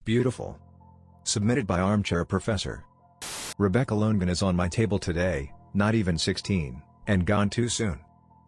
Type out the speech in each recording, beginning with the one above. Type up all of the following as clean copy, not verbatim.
Beautiful. Submitted by Armchair Professor. Rebecca Lonegan is on my table today, not even 16, and gone too soon.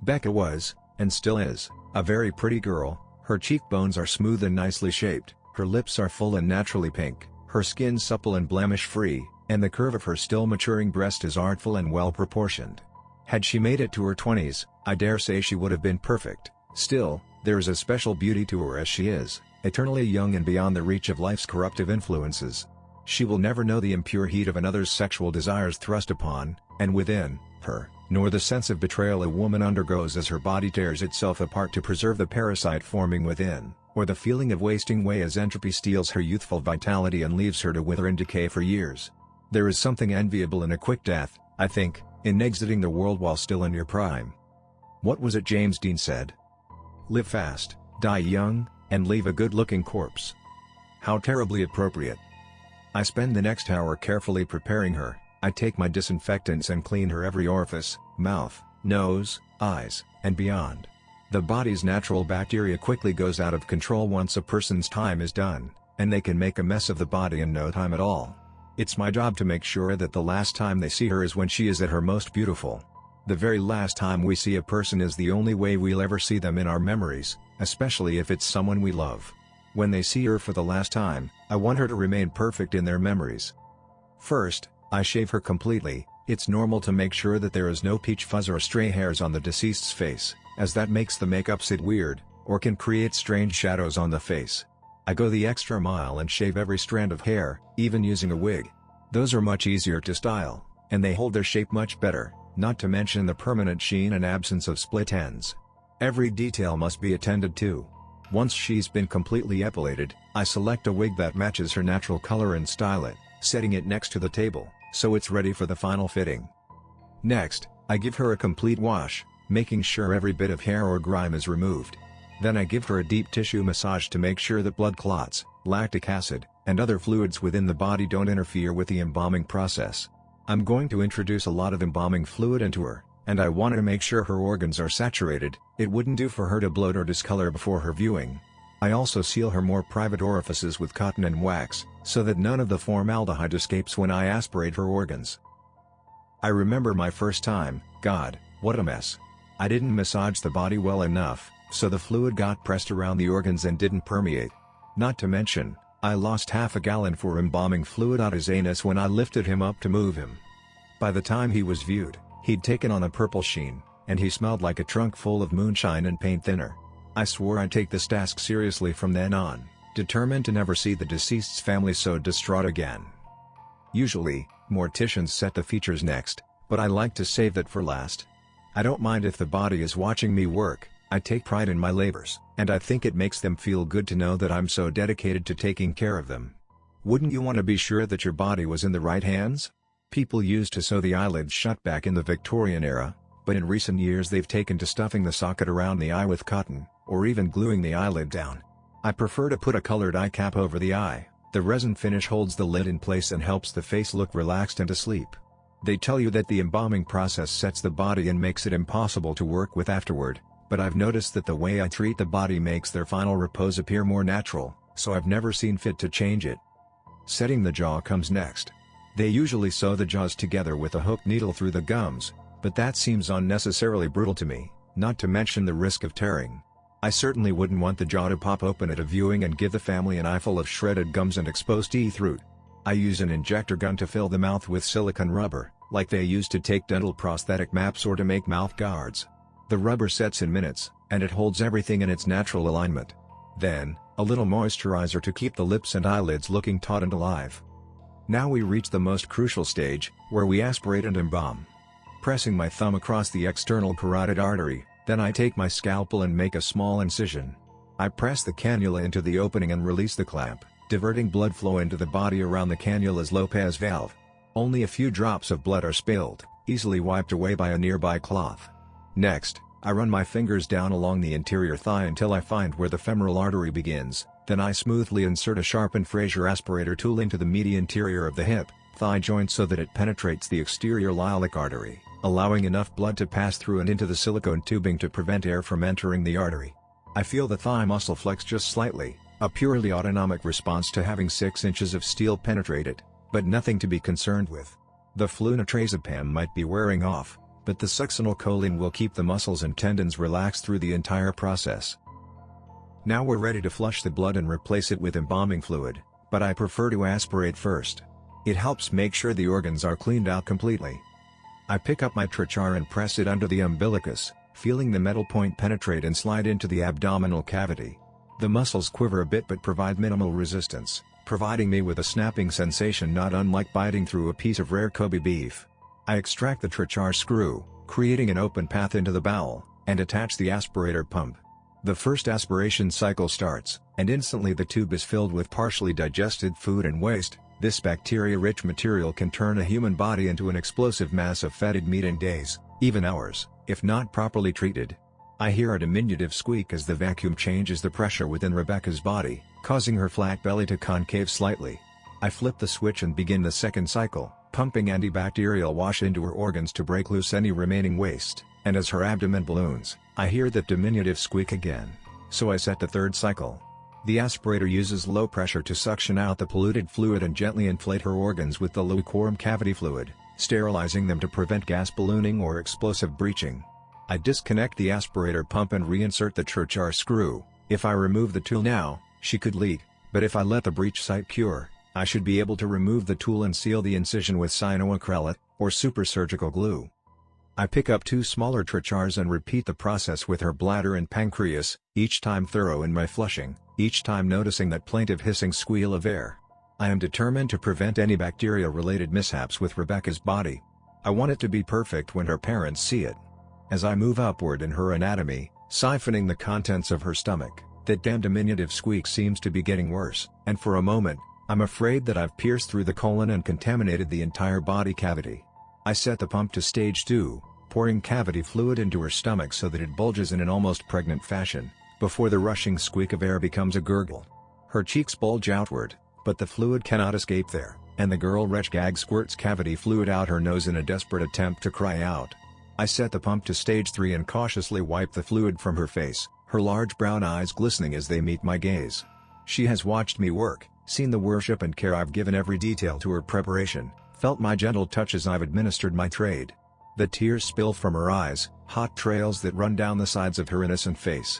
Becca was, and still is, a very pretty girl. Her cheekbones are smooth and nicely shaped, her lips are full and naturally pink, her skin supple and blemish-free, and the curve of her still maturing breast is artful and well-proportioned. Had she made it to her 20s, I dare say she would have been perfect. Still, there is a special beauty to her as she is, eternally young and beyond the reach of life's corruptive influences. She will never know the impure heat of another's sexual desires thrust upon, and within, her, nor the sense of betrayal a woman undergoes as her body tears itself apart to preserve the parasite forming within, or the feeling of wasting away as entropy steals her youthful vitality and leaves her to wither and decay for years. There is something enviable in a quick death, I think, in exiting the world while still in your prime. What was it James Dean said? Live fast, die young, and leave a good-looking corpse. How terribly appropriate. I spend the next hour carefully preparing her. I take my disinfectants and clean her every orifice, mouth, nose, eyes, and beyond. The body's natural bacteria quickly goes out of control once a person's time is done, and they can make a mess of the body in no time at all. It's my job to make sure that the last time they see her is when she is at her most beautiful. The very last time we see a person is the only way we'll ever see them in our memories, especially if it's someone we love. When they see her for the last time, I want her to remain perfect in their memories. First, I shave her completely. It's normal to make sure that there is no peach fuzz or stray hairs on the deceased's face, as that makes the makeup sit weird, or can create strange shadows on the face. I go the extra mile and shave every strand of hair, even using a wig. Those are much easier to style, and they hold their shape much better, not to mention the permanent sheen and absence of split ends. Every detail must be attended to. Once she's been completely epilated, I select a wig that matches her natural color and style it, setting it next to the table, so it's ready for the final fitting. Next, I give her a complete wash, making sure every bit of hair or grime is removed. Then I give her a deep tissue massage to make sure that blood clots, lactic acid, and other fluids within the body don't interfere with the embalming process. I'm going to introduce a lot of embalming fluid into her, and I want to make sure her organs are saturated. It wouldn't do for her to bloat or discolor before her viewing. I also seal her more private orifices with cotton and wax, so that none of the formaldehyde escapes when I aspirate her organs. I remember my first time. God, what a mess. I didn't massage the body well enough, so the fluid got pressed around the organs and didn't permeate. Not to mention, I lost half a gallon for embalming fluid out his anus when I lifted him up to move him. By the time he was viewed, he'd taken on a purple sheen, and he smelled like a trunk full of moonshine and paint thinner. I swore I'd take this task seriously from then on, determined to never see the deceased's family so distraught again. Usually, morticians set the features next, but I like to save that for last. I don't mind if the body is watching me work. I take pride in my labors, and I think it makes them feel good to know that I'm so dedicated to taking care of them. Wouldn't you want to be sure that your body was in the right hands? People used to sew the eyelids shut back in the Victorian era, but in recent years they've taken to stuffing the socket around the eye with cotton, or even gluing the eyelid down. I prefer to put a colored eye cap over the eye. The resin finish holds the lid in place and helps the face look relaxed and asleep. They tell you that the embalming process sets the body and makes it impossible to work with afterward, but I've noticed that the way I treat the body makes their final repose appear more natural, so I've never seen fit to change it. Setting the jaw comes next. They usually sew the jaws together with a hooked needle through the gums, but that seems unnecessarily brutal to me, not to mention the risk of tearing. I certainly wouldn't want the jaw to pop open at a viewing and give the family an eyeful of shredded gums and exposed teeth root. I use an injector gun to fill the mouth with silicone rubber, like they use to take dental prosthetic maps or to make mouth guards. The rubber sets in minutes, and it holds everything in its natural alignment. Then, a little moisturizer to keep the lips and eyelids looking taut and alive. Now we reach the most crucial stage, where we aspirate and embalm. Pressing my thumb across the external carotid artery, then I take my scalpel and make a small incision. I press the cannula into the opening and release the clamp, diverting blood flow into the body around the cannula's Lopez valve. Only a few drops of blood are spilled, easily wiped away by a nearby cloth. Next, I run my fingers down along the interior thigh until I find where the femoral artery begins, then I smoothly insert a sharpened Fraser aspirator tool into the meaty interior of the hip, thigh joint so that it penetrates the exterior iliac artery, allowing enough blood to pass through and into the silicone tubing to prevent air from entering the artery. I feel the thigh muscle flex just slightly, A purely autonomic response to having 6 inches of steel penetrate it, but nothing to be concerned with. The flunitrazepam might be wearing off, but the succinylcholine will keep the muscles and tendons relaxed through the entire process. Now we're ready to flush the blood and replace it with embalming fluid, but I prefer to aspirate first. It helps make sure the organs are cleaned out completely. I pick up my trichar and press it under the umbilicus, feeling the metal point penetrate and slide into the abdominal cavity. The muscles quiver a bit but provide minimal resistance, providing me with a snapping sensation not unlike biting through a piece of rare Kobe beef. I extract the trichar screw, creating an open path into the bowel, and attach the aspirator pump. The first aspiration cycle starts, and instantly the tube is filled with partially digested food and waste. This bacteria-rich material can turn a human body into an explosive mass of fetid meat in days, even hours, if not properly treated. I hear a diminutive squeak as the vacuum changes the pressure within Rebecca's body, causing her flat belly to concave slightly. I flip the switch and begin the second cycle, pumping antibacterial wash into her organs to break loose any remaining waste, and as her abdomen balloons, I hear that diminutive squeak again. So I set the third cycle. The aspirator uses low pressure to suction out the polluted fluid and gently inflate her organs with the lukewarm cavity fluid, sterilizing them to prevent gas ballooning or explosive breaching. I disconnect the aspirator pump and reinsert the trichar screw. If I remove the tool now, she could leak, but if I let the breach site cure, I should be able to remove the tool and seal the incision with cyanoacrylate, or supersurgical glue. I pick up 2 smaller trichars and repeat the process with her bladder and pancreas, each time thorough in my flushing, each time noticing that plaintive hissing squeal of air. I am determined to prevent any bacteria-related mishaps with Rebecca's body. I want it to be perfect when her parents see it. As I move upward in her anatomy, siphoning the contents of her stomach, that damn diminutive squeak seems to be getting worse, and for a moment, I'm afraid that I've pierced through the colon and contaminated the entire body cavity. I set the pump to stage 2, pouring cavity fluid into her stomach so that it bulges in an almost pregnant fashion, before the rushing squeak of air becomes a gurgle. Her cheeks bulge outward, but the fluid cannot escape there, and the girl wretch gag squirts cavity fluid out her nose in a desperate attempt to cry out. I set the pump to stage 3 and cautiously wipe the fluid from her face, her large brown eyes glistening as they meet my gaze. She has watched me work, seen the worship and care I've given every detail to her preparation, felt my gentle touch as I've administered my trade. The tears spill from her eyes, hot trails that run down the sides of her innocent face.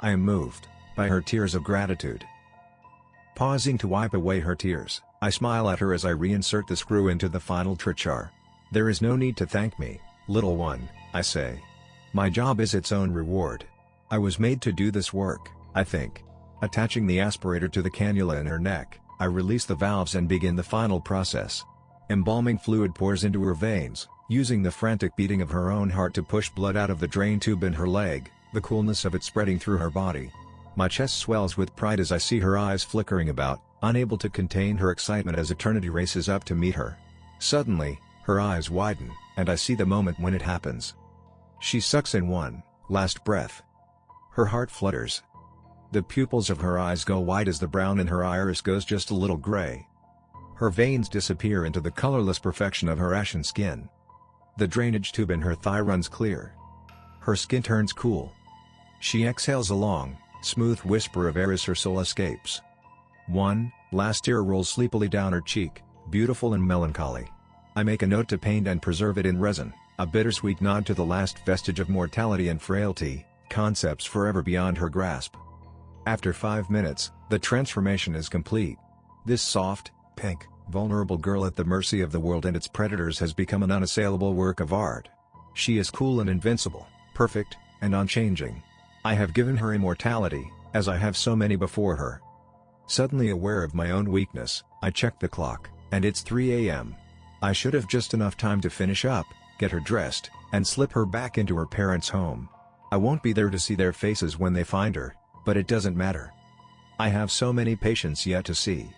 I am moved by her tears of gratitude. Pausing to wipe away her tears, I smile at her as I reinsert the screw into the final trichar. "There is no need to thank me, little one," I say. "My job is its own reward. I was made to do this work, I think." Attaching the aspirator to the cannula in her neck, I release the valves and begin the final process. Embalming fluid pours into her veins, using the frantic beating of her own heart to push blood out of the drain tube in her leg, the coolness of it spreading through her body. My chest swells with pride as I see her eyes flickering about, unable to contain her excitement as eternity races up to meet her. Suddenly, her eyes widen, and I see the moment when it happens. She sucks in one last breath. Her heart flutters. The pupils of her eyes go wide as the brown in her iris goes just a little gray. Her veins disappear into the colorless perfection of her ashen skin. The drainage tube in her thigh runs clear. Her skin turns cool. She exhales a long, smooth whisper of air as her soul escapes. One last tear rolls sleepily down her cheek, beautiful and melancholy. I make a note to paint and preserve it in resin, a bittersweet nod to the last vestige of mortality and frailty, concepts forever beyond her grasp. After 5 minutes, the transformation is complete. This soft, pink, vulnerable girl at the mercy of the world and its predators has become an unassailable work of art. She is cool and invincible, perfect, and unchanging. I have given her immortality, as I have so many before her. Suddenly aware of my own weakness, I check the clock, and it's 3 a.m. I should have just enough time to finish up, get her dressed, and slip her back into her parents' home. I won't be there to see their faces when they find her, but it doesn't matter. I have so many patients yet to see.